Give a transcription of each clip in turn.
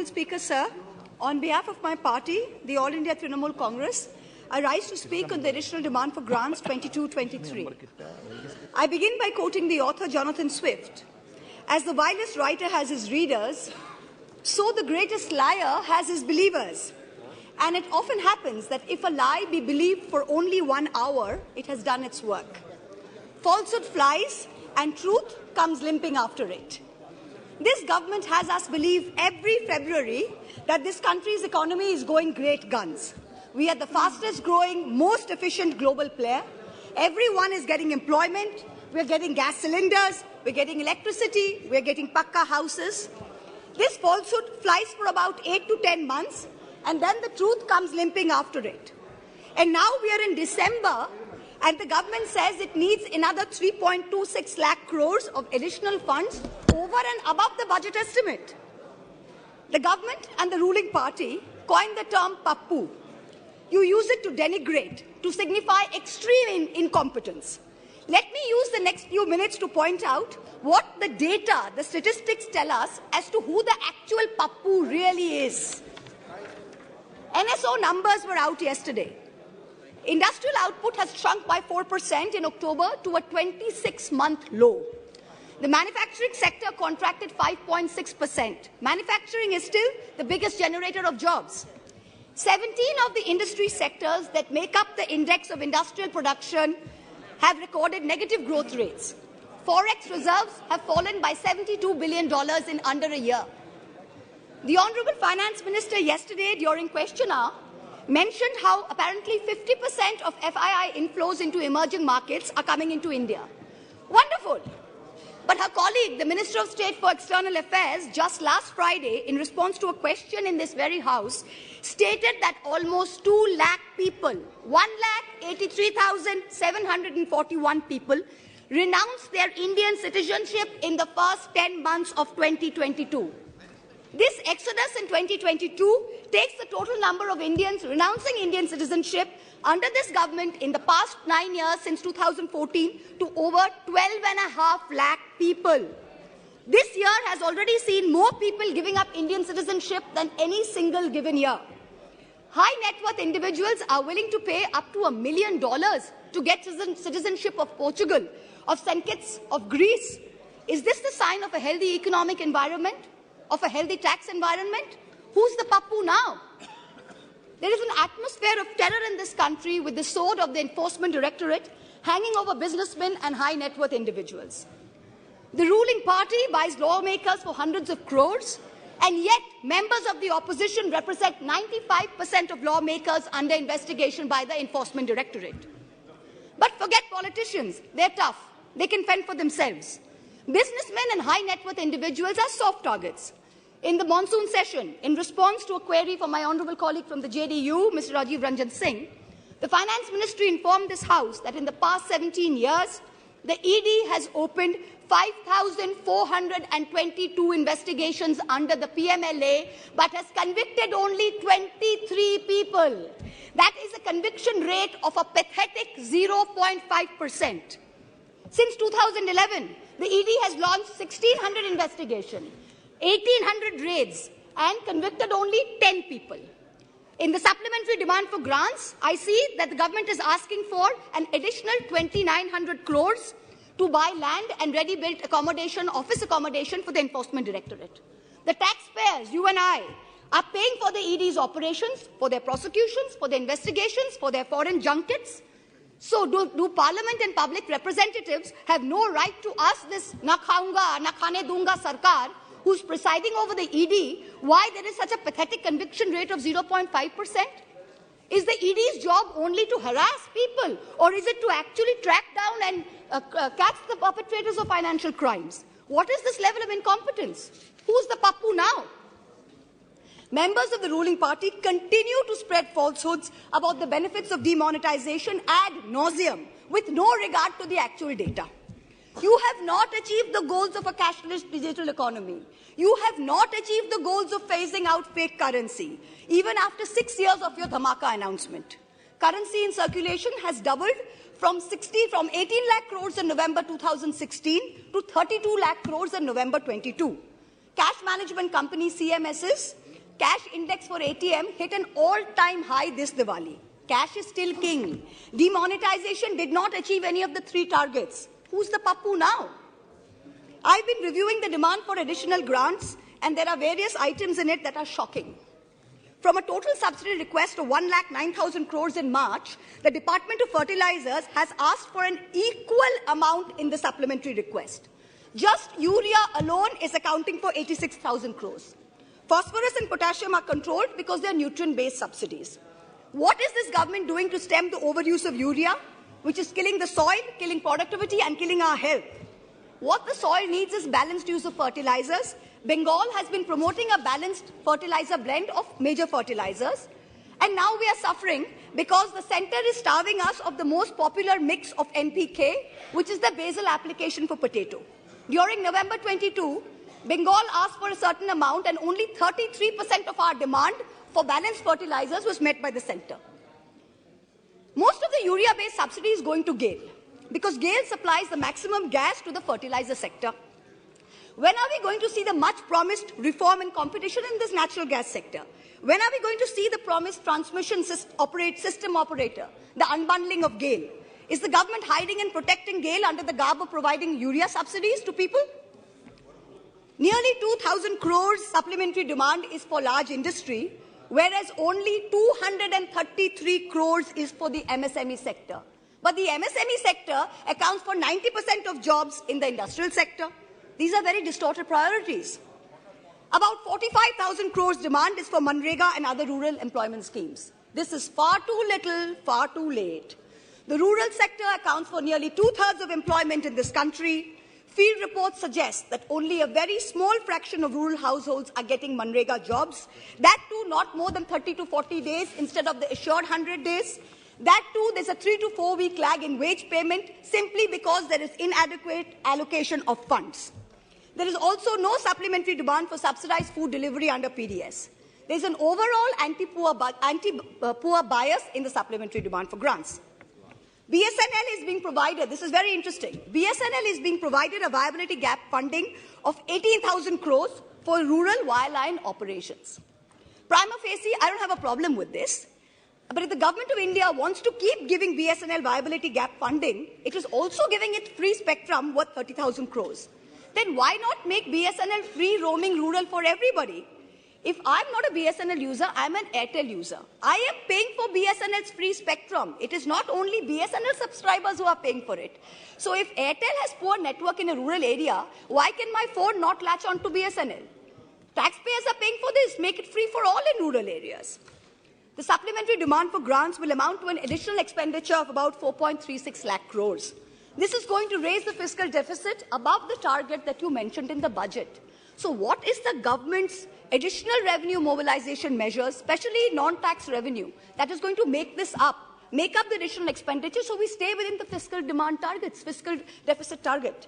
Speaker, sir, on behalf of my party, the All India Trinamool Congress, I rise to speak on the additional demand for grants 22-23. I begin by quoting the author Jonathan Swift. As the vilest writer has his readers, so the greatest liar has his believers. And it often happens that if a lie be believed for only 1 hour, it has done its work. Falsehood flies and truth comes limping after it. This government has us believe every February that this country's economy is going great guns. We are the fastest growing, most efficient global player. Everyone is getting employment. We're getting gas cylinders. We're getting electricity. We're getting pakka houses. This falsehood flies for about 8 to 10 months, and then the truth comes limping after it. And now we are in December, and the government says it needs another 3.26 lakh crores of additional funds over and above the budget estimate. The government and the ruling party coined the term pappu. You use it to denigrate, to signify extreme incompetence. Let me use the next few minutes to point out what the data, the statistics tell us as to who the actual pappu really is. NSO numbers were out yesterday. Industrial output has shrunk by 4% in October to a 26-month low. The manufacturing sector contracted 5.6%. Manufacturing is still the biggest generator of jobs. 17 of the industry sectors that make up the index of industrial production have recorded negative growth rates. Forex reserves have fallen by $72 billion in under a year. The Honorable Finance Minister yesterday during question hour mentioned how apparently 50% of FII inflows into emerging markets are coming into India. Wonderful. But her colleague, the Minister of State for External Affairs, just last Friday, in response to a question in this very House, stated that almost 2 lakh people, 1,83,741 people, renounced their Indian citizenship in the first 10 months of 2022. This exodus in 2022 takes the total number of Indians renouncing Indian citizenship under this government in the past 9 years since 2014 to over 12.5 lakh people. This year has already seen more people giving up Indian citizenship than any single given year. High net worth individuals are willing to pay up to $1 million to get citizenship of Portugal, of St. Kitts, of Greece. Is this the sign of a healthy economic environment? Of a healthy tax environment? Who's the pappu now? There is an atmosphere of terror in this country with the sword of the Enforcement Directorate hanging over businessmen and high net worth individuals. The ruling party buys lawmakers for hundreds of crores, and yet members of the opposition represent 95% of lawmakers under investigation by the Enforcement Directorate. But forget politicians. They're tough. They can fend for themselves. Businessmen and high net worth individuals are soft targets. In the monsoon session, in response to a query from my honourable colleague from the JDU, Mr. Rajiv Ranjan Singh, the Finance Ministry informed this House that in the past 17 years, the ED has opened 5,422 investigations under the PMLA, but has convicted only 23 people. That is a conviction rate of a pathetic 0.5%. Since 2011, the ED has launched 1,600 investigations, 1,800 raids, and convicted only 10 people. In the supplementary demand for grants, I see that the government is asking for an additional 2,900 crores to buy land and ready-built accommodation, office accommodation for the Enforcement Directorate. The taxpayers, you and I, are paying for the ED's operations, for their prosecutions, for their investigations, for their foreign junkets. So do Parliament and public representatives have no right to ask this na khaunga, na khane dunga sarkar, who's presiding over the ED, why there is such a pathetic conviction rate of 0.5%? Is the ED's job only to harass people, or is it to actually track down and catch the perpetrators of financial crimes? What is this level of incompetence? Who's the pappu now? Members of the ruling party continue to spread falsehoods about the benefits of demonetization ad nauseum, with no regard to the actual data. You have not achieved the goals of a cashless digital economy. You have not achieved the goals of phasing out fake currency, even after 6 years of your dhamaka announcement. Currency in circulation has doubled from 18 lakh crores in November 2016 to 32 lakh crores in November 22. Cash management company CMSs cash index for ATM hit an all-time high this Diwali. Cash is still king. Demonetization did not achieve any of the 3 targets. Who's the pappu now? I've been reviewing the demand for additional grants, and there are various items in it that are shocking. From a total subsidy request of 1,09,000 crores in March, the Department of Fertilizers has asked for an equal amount in the supplementary request. Just urea alone is accounting for 86,000 crores. Phosphorus and potassium are controlled because they are nutrient-based subsidies. What is this government doing to stem the overuse of urea, which is killing the soil, killing productivity, and killing our health? What the soil needs is balanced use of fertilizers. Bengal has been promoting a balanced fertilizer blend of major fertilizers. And now we are suffering because the center is starving us of the most popular mix of NPK, which is the basal application for potato. During November 22, Bengal asked for a certain amount, and only 33% of our demand for balanced fertilizers was met by the center. Most of the urea-based subsidy is going to GAIL, because GAIL supplies the maximum gas to the fertilizer sector. When are we going to see the much-promised reform and competition in this natural gas sector? When are we going to see the promised transmission system operator, the unbundling of GAIL? Is the government hiding and protecting GAIL under the garb of providing urea subsidies to people? Nearly 2,000 crores supplementary demand is for large industry, whereas only 233 crores is for the MSME sector. But the MSME sector accounts for 90% of jobs in the industrial sector. These are very distorted priorities. About 45,000 crores demand is for Manrega and other rural employment schemes. This is far too little, far too late. The rural sector accounts for nearly 2/3 of employment in this country. Field reports suggest that only a very small fraction of rural households are getting Manrega jobs. That too not more than 30 to 40 days instead of the assured 100 days. That too, there's a 3 to 4 week lag in wage payment simply because there is inadequate allocation of funds. There is also no supplementary demand for subsidized food delivery under PDS. There's an overall anti-poor bias in the supplementary demand for grants. BSNL is being provided, this is very interesting, BSNL is being provided a viability gap funding of 18,000 crores for rural wireline operations. Prima facie, I don't have a problem with this. But if the government of India wants to keep giving BSNL viability gap funding, it is also giving it free spectrum worth 30,000 crores. Then why not make BSNL free roaming rural for everybody? If I'm not a BSNL user, I'm an Airtel user. I am paying for BSNL's free spectrum. It is not only BSNL subscribers who are paying for it. So if Airtel has poor network in a rural area, why can my phone not latch on to BSNL? Taxpayers are paying for this. Make it free for all in rural areas. The supplementary demand for grants will amount to an additional expenditure of about 4.36 lakh crores. This is going to raise the fiscal deficit above the target that you mentioned in the budget. So what is the government's additional revenue mobilization measures, especially non-tax revenue, that is going to make this up, make up the additional expenditure so we stay within the fiscal demand targets, fiscal deficit target?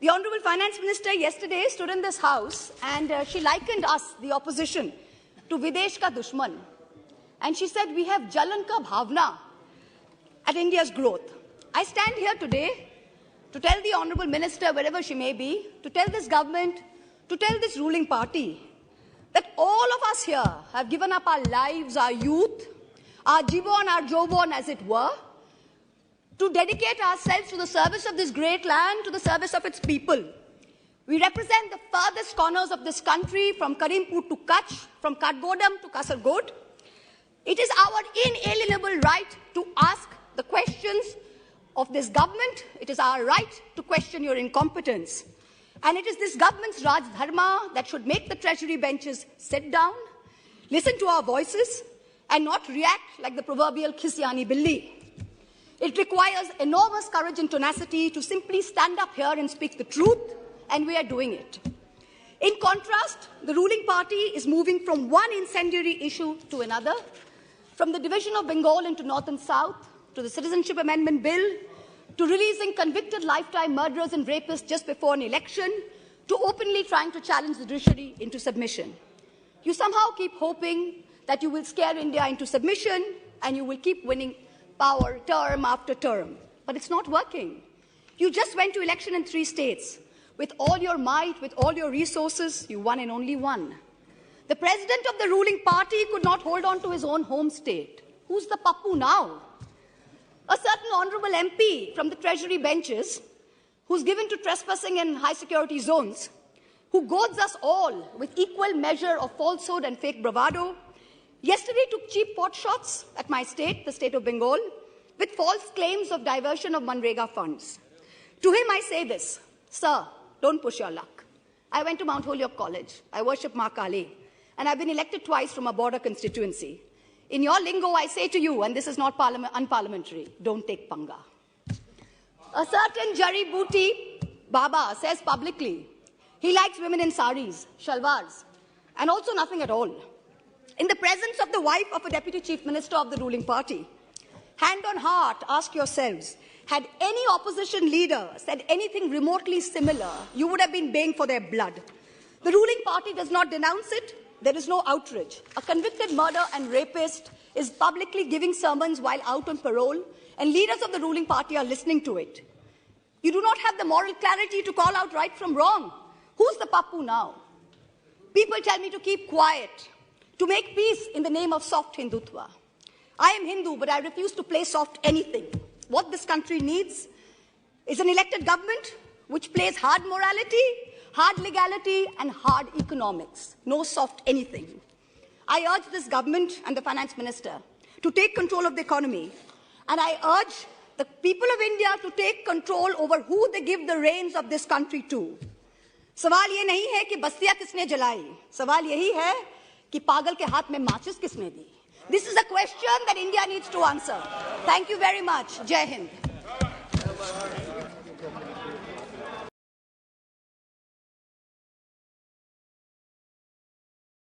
The Honorable Finance Minister yesterday stood in this House and she likened us, the opposition, to Videsh ka dushman. And she said, we have Jalan ka bhavna at India's growth. I stand here today to tell the Honorable Minister, wherever she may be, to tell this government, to tell this ruling party, that all of us here have given up our lives, our youth, our jibon, our jobon, as it were, to dedicate ourselves to the service of this great land, to the service of its people. We represent the farthest corners of this country, from Karimpur to Kutch, from Katgodam to Kasargod. It is our inalienable right to ask the questions of this government. It is our right to question your incompetence. And it is this government's Raj Dharma that should make the treasury benches sit down, listen to our voices, and not react like the proverbial Khisyani Billi. It requires enormous courage and tenacity to simply stand up here and speak the truth, and we are doing it. In contrast, the ruling party is moving from one incendiary issue to another, from the division of Bengal into North and South, to the Citizenship Amendment Bill, to releasing convicted lifetime murderers and rapists just before an election, to openly trying to challenge the judiciary into submission. You somehow keep hoping that you will scare India into submission and you will keep winning power term after term. But it's not working. You just went to election in 3 states. With all your might, with all your resources, you won in only one. The president of the ruling party could not hold on to his own home state. Who's the pappu now? A certain honourable MP from the Treasury benches, who's given to trespassing in high-security zones, who goads us all with equal measure of falsehood and fake bravado, yesterday took cheap pot shots at my state, the state of Bengal, with false claims of diversion of Manrega funds. To him I say this, sir, don't push your luck. I went to Mount Holyoke College. I worship Ma Kali, and I've been elected twice from a border constituency. In your lingo, I say to you, and this is not unparliamentary, don't take panga. A certain Jari Booty Baba says publicly he likes women in saris, shalwars, and also nothing at all. In the presence of the wife of a deputy chief minister of the ruling party, hand on heart, ask yourselves, had any opposition leader said anything remotely similar, you would have been baying for their blood. The ruling party does not denounce it. There is no outrage. A convicted murderer and rapist is publicly giving sermons while out on parole, and leaders of the ruling party are listening to it. You do not have the moral clarity to call out right from wrong. Who's the pappu now? People tell me to keep quiet, to make peace in the name of soft Hindutva. I am Hindu, but I refuse to play soft anything. What this country needs is an elected government which plays hard morality, hard legality, and hard economics. No soft anything. I urge this government and the finance minister to take control of the economy, and I urge the people of India to take control over who they give the reins of this country to. सवाल ये नहीं है कि बस्तियां किसने जलाई, सवाल यही है कि पागल के हाथ में माचिस किसने दी. This is a question that India needs to answer. Thank you very much. Jai Hind.